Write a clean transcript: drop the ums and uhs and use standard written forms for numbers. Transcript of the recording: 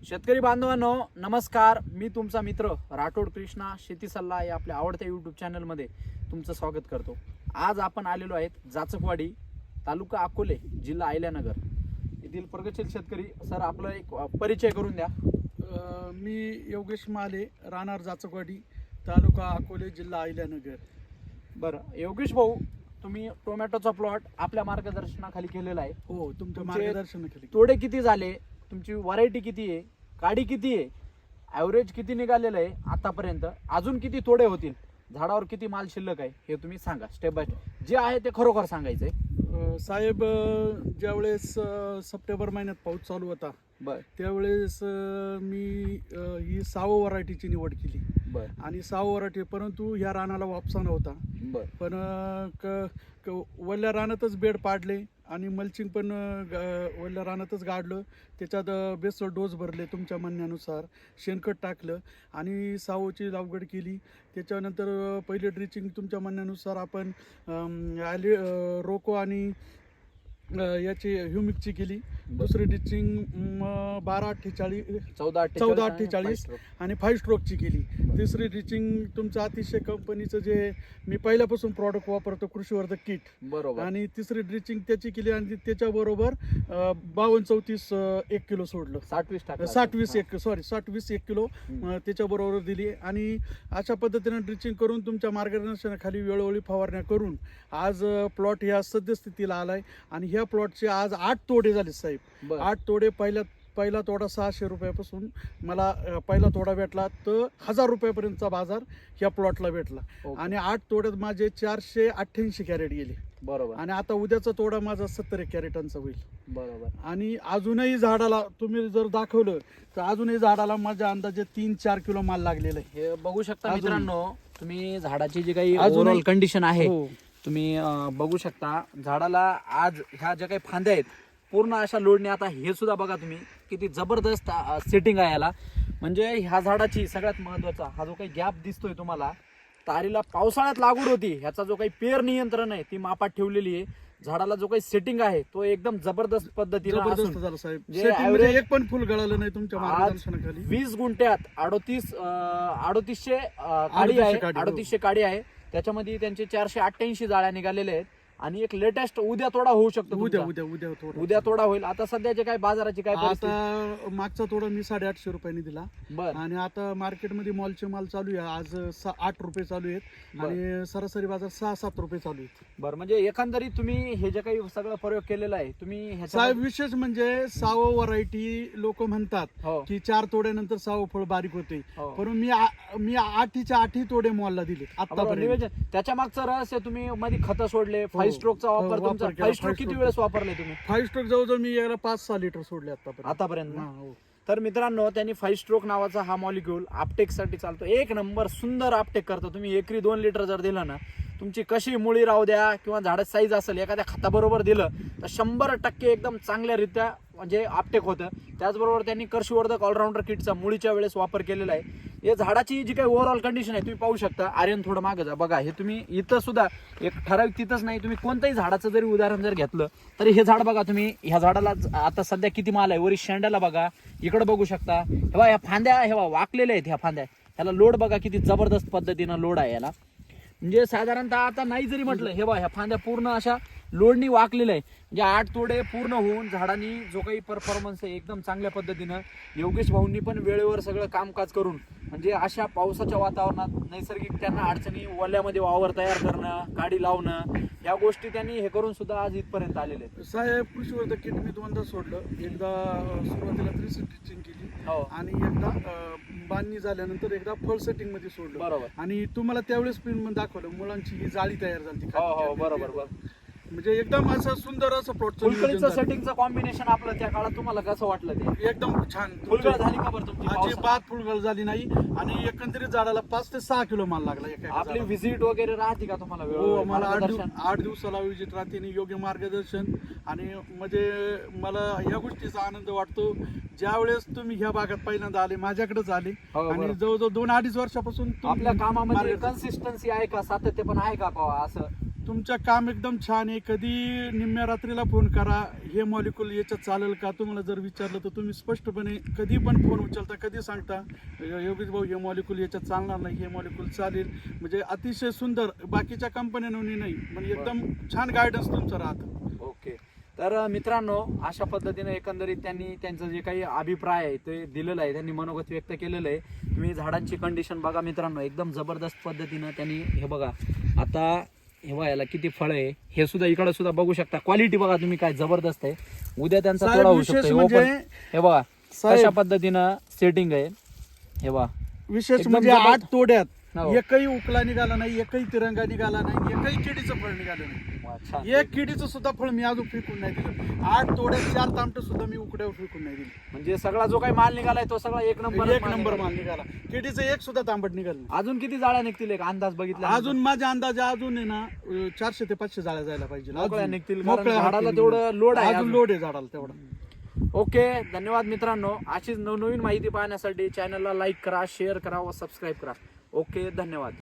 शेतकरी बांधवांनो नमस्कार, मी तुमचा मित्र राठोड कृष्णा शेती सल्ला या आपल्या आवडत्या यूट्यूब चॅनलमध्ये तुमचं स्वागत करतो. आज आपण आलेलो आहेत जाचकवाडी, तालुका अकोले, जिल्हा अहिल्यानगर येथील प्रगतशील शेतकरी. सर, आपला एक परिचय करून द्या. मी योगेश माले, राहणार जाचकवाडी, तालुका अकोले, जिल्हा अहिल्यानगर. बरं योगेश भाऊ, तुम्ही टोमॅटोचा प्लॉट आपल्या मार्गदर्शनाखाली केलेला आहे. हो, तुमच्या तुमचे मार्गदर्शनाखाली. तोडे किती झाले, तुमची व्हरायटी किती आहे, काडी किती आहे, ॲव्हरेज किती निघालेलं आहे आतापर्यंत, अजून किती तोडे होतील, झाडावर किती माल शिल्लक आहे, हे तुम्ही सांगा. स्टेप बाय स्टेप जे आहे ते खरोखर सांगायचंय. साहेब, ज्यावेळेस सप्टेंबर महिन्यात पाऊस चालू होता बर त्यावेळेस मी ही 6 व्हरायटीची निवड केली बर आणि 6 व्हरायटी, परंतु ह्या रानाला वापसा नव्हता. बर पण वल्ल्या रानातच बेड पाडले आणि मल्चिंग पण वल्ल्या रानातच गाडलं. त्याच्यात बेसल डोस भरले तुमच्या म्हणण्यानुसार, शेणखत टाकलं आणि सावची लागवड केली. त्याच्यानंतर पहिले ड्रिचिंग तुमच्या म्हणण्यानुसार आपण रोको आणि याची ह्युमिकची केली. दुसरी ड्रिचिंग 14-48 आणि 5 स्ट्रोकची केली. तिसरी ड्रिचिंग तुमचं अतिशय कंपनीचं जे मी पहिल्यापासून प्रॉडक्ट वापरतो, कृषीवर्धक किट, बरोबर. आणि तिसरी ड्रिचिंग त्याची केली आणि त्याच्याबरोबर 52-34 1 किलो सोडलं. 60-20 1 किलो त्याच्याबरोबर दिली. आणि अशा पद्धतीने ड्रिचिंग करून तुमच्या मार्गदर्शनाखाली वेळोवेळी फवारण्या करून आज प्लॉट ह्या सद्यस्थितीला आलाय. आणि ह्या प्लॉटचे आज 8 तोडे झाले साहेब. 8 तोडे. पहिला तोडा 600 रुपयापासून मला पहिला तोडा भेटला, तर 1000 रुपयापर्यंतचा बाजार ह्या प्लॉटला भेटला. आणि 8 तोड्यात माझे 488 कॅरेट गेले. बरोबर. आणि आता उद्याचा तोडा माझा 70 कॅरेटांचा होईल. बरोबर. आणि अजूनही झाडाला तुम्ही जर दाखवलं तर अजूनही झाडाला माझ्या अंदाजे 3-4 किलो माल लागलेला आहे. हे बघू शकता अजूनही. मित्रांनो, तुम्ही झाडाची जी काही अजूनही. ओव्हरऑल कंडिशन आहे हो. तुम्ही बघू शकता. झाडाला आज ह्या ज्या काही फांद्या आहेत पूर्ण अशा लोडने, आता हे सुद्धा बघा तुम्ही किती जबरदस्त सेटिंग आहे याला. म्हणजे ह्या झाडाची सगळ्यात महत्वाचा हा जो काही गॅप दिसतोय तुम्हाला, तारीला पावसाळ्यात लागवड होती, ह्याचा जो काही पेर नियंत्रण आहे ती मापात ठेवलेली आहे. झाडाला जो काही सेटिंग आहे तो एकदम जबरदस्त पद्धतीने जबरदस्त झालं साहेब. जे Setting average- म्हणजे एक पण फुल गळालं नाही तुमच्या आज मार्गदर्शनाखाली. 20 गुंठ्यात 3800 काडी 3800 आहे. काडी, हो. 3800 काडी आहे. त्याच्यामध्ये त्यांचे 488 जाळ्या निघालेले आहेत. आणि एक लेटेस्ट उद्या तोडा होऊ शकतो उद्या तुमचा. उद्या उद्या उद्या तोडा होईल. आता सध्याचे काय बाजाराची काय परिस्थिती? आता मागचा तोडा मी 850 रुपयांनी दिला. बर आणि आता मार्केटमध्ये मॉलचे माल चालू आहे. आज 8 रुपये चालू आहेत. बर. आणि सरासरी बाजार 6-7 रुपये चालू आहेत. बर. म्हणजे एकंदरीत तुम्ही हे जे काही सगळं प्रयोग केलेला आहे तुम्ही ह्याच्या साहेब, विशेष म्हणजे 6 व्हरायटी लोक म्हणतात हो की 4 तोड्यानंतर 6 फळ बारीक होते, हो. पण मी 8च्या 8 तोडे मॉलला दिले बरोबर. आतापर्यंत. नियोजन त्याच्या मागचं रहस्य, तुम्ही मध्ये खतं सोडले, हो. 5 स्ट्रोकचा वापर हो, तुमचा. वापर केला. 5 स्ट्रोक 5 किती stroke. वेळेस वापरले तुम्ही? 5 स्ट्रोक जवळजवळ मी याला 5-6 लिटर सोडले आतापर्यंत. आतापर्यंत ना? हो. तर मित्रांनो, त्यांनी 5 स्ट्रोक नावाचा हा मॉलिक्यूल आपटेकसाठी चालतो. एक नंबर सुंदर आपटेक करतो. तुम्ही एकरी 2 लिटर जर दिलं ना, तुमची कशी मुळी राहू द्या किंवा झाडाची साईज असेल, एखाद्या खताबरोबर दिलं तर 100% एकदम चांगल्यारीत्या म्हणजे आपटेक होतं. त्याचबरोबर त्यांनी कृषीवर्धक ऑलराऊंडर किटचा मुळीच्या वेळेस वापर केलेला आहे. हे झाडाची जी काही ओव्हरऑल कंडिशन आहे तुम्ही पाहू शकता. आर्यन थोडं मागं जा बघा. हे तुम्ही इथं सुद्धा एक ठराविक तिथंच नाही, तुम्ही कोणत्याही झाडाचं जरी उदाहरण जर घेतलं तरी हे झाड बघा तुम्ही. ह्या झाडाला आता सध्या किती माल आहे, वरी शेंड्याला बघा, इकडे बघू शकता. हे ह्या फांद्या हे वाकलेल्या आहेत. ह्या फांद्या, ह्याला लोड बघा किती जबरदस्त पद्धतीनं लोड आहे याला. म्हणजे साधारणतः आता नाही जरी म्हटलं, हे बघा ह्या फांद्या पूर्ण अशा लोडनी वाकलेल्या आहे. म्हणजे 8 तोडे पूर्ण होऊन झाडांनी जो काही परफॉर्मन्स आहे एकदम चांगल्या पद्धतीनं योगेश भाऊंनी पण वेळेवर सगळं कामकाज करून, म्हणजे अशा पावसाच्या वातावरणात नैसर्गिक त्यांना अडचणी, ओल्यामध्ये वावर तयार करणं, काडी लावणं, या गोष्टी त्यांनी हे करून सुद्धा आज इथपर्यंत आलेले आहेत. साहेब, कृषीवर्धक किट मी 2दा सोडलं. एकदा सुरुवातीला 3 स्टिचिंग केली हो आणि एकदा बांधणी झाल्यानंतर एकदा फळ सेटिंग मध्ये सोडलं. बरोबर. आणि तुम्हाला त्यावेळेस पिन मध्ये दाखवलं मुलांची ही जाळी तयार झाली. हो बरोबर. म्हणजे एकदम असं सुंदर असं फुलकळीचं सेटिंगचं कॉम्बिनेशन आपलं त्या काळात तुम्हाला कसं वाटलं ते? एकदम छान. फुलगळ झाली का बरं तुमची? अजिबात फुलगळ झाली नाही. आणि एकंदरीत झाडाला 5 ते 6 किलो माल लागला एका आपली झाडाला. व्हिजिट वगैरे राहते का तुम्हाला? हो, मला मार्गदर्शन? 8 दिवसाला विजिट राहते आणि योग्य मार्गदर्शन. आणि म्हणजे मला या गोष्टीचा आनंद वाटतो, ज्या वेळेस तुम्ही ह्या भागात पहिल्यांदा आले, माझ्याकडेच आले. हो, आणि बरोबर. जवळजवळ 2-2.5 वर्षापासून तुम्ही आपल्या कामामध्ये मार्गदर्शन- कन्सिस्टन्सी आहे का, सातत्य पण आहे का पावा असं? तुमचं काम एकदम छान आहे. कधी निम्म्या रात्रीला फोन करा, हे मॉलिक्यूल याच्यात चालेल का, तुम्हाला जर विचारलं तर तुम्ही स्पष्टपणे कधी पण फोन उचलता, कधी सांगता योगेश भाऊ हे मॉलिक्यूल याच्यात चालणार नाही, हे मॉलिक्यूल चालेल. म्हणजे अतिशय सुंदर, बाकीच्या कंपन्यांनी नाही, पण एकदम छान गायडन्स तुमचं राहतं. ओके. तर मित्रांनो, अशा पद्धतीने एकंदरीत त्यांनी त्यांचं जे काही अभिप्राय आहे ते दिलेलं आहे, त्यांनी मनोगत व्यक्त केलेलं आहे. तुम्ही झाडांची कंडिशन बघा मित्रांनो, एकदम जबरदस्त पद्धतीनं त्यांनी हे बघा. आता हे बघा, याला किती फळ आहे हे सुद्धा इकडे सुद्धा बघू शकता. क्वालिटी बघा तुम्ही, काय जबरदस्त आहे. उद्या त्यांचा साहेब, तोडा होऊ विशेष शकतो. म्हणजे हे बघा साहेब, अशा पद्धतीनं सेटिंग आहे. हे बघा विशेष एकदम म्हणजे जबरदस्त. 8 तोड्यात हो. एकही उकला निघाला नाही, एकही तिरंगा निघाला नाही, एकही किडीचं फळ निघालं नाही. वा, छान. एक किडीचं सुद्धा फळ मी अजून फेकून नाही दिलं. 8 तोड्यात 4 तांबट सुद्धा मी उकड्यावर फेकून नाही दिली. म्हणजे सगळा जो काही माल निघालाय तो सगळा एक नंबर एक नंबर माल निघाला. किडीचं एक सुद्धा तांबट निघालं नाही. अजून किती जाळ्या निघतील एक अंदाज बघितला? अजून माझ्या अंदाजे अजून आहे ना 400 ते 500 जाळ्या जायला पाहिजे. मोकळ्या अजून निघतील, कारण मोकळ्या झाडाला हाती तेवढं लोड आहे अजून अजून. लोड आहे झाडाला तेवढा. ओके, धन्यवाद मित्रांनो. अशीच नवनवीन माहिती पाहण्यासाठी चॅनलला लाईक करा, शेअर करा व सबस्क्राईब करा. ओके, धन्यवाद.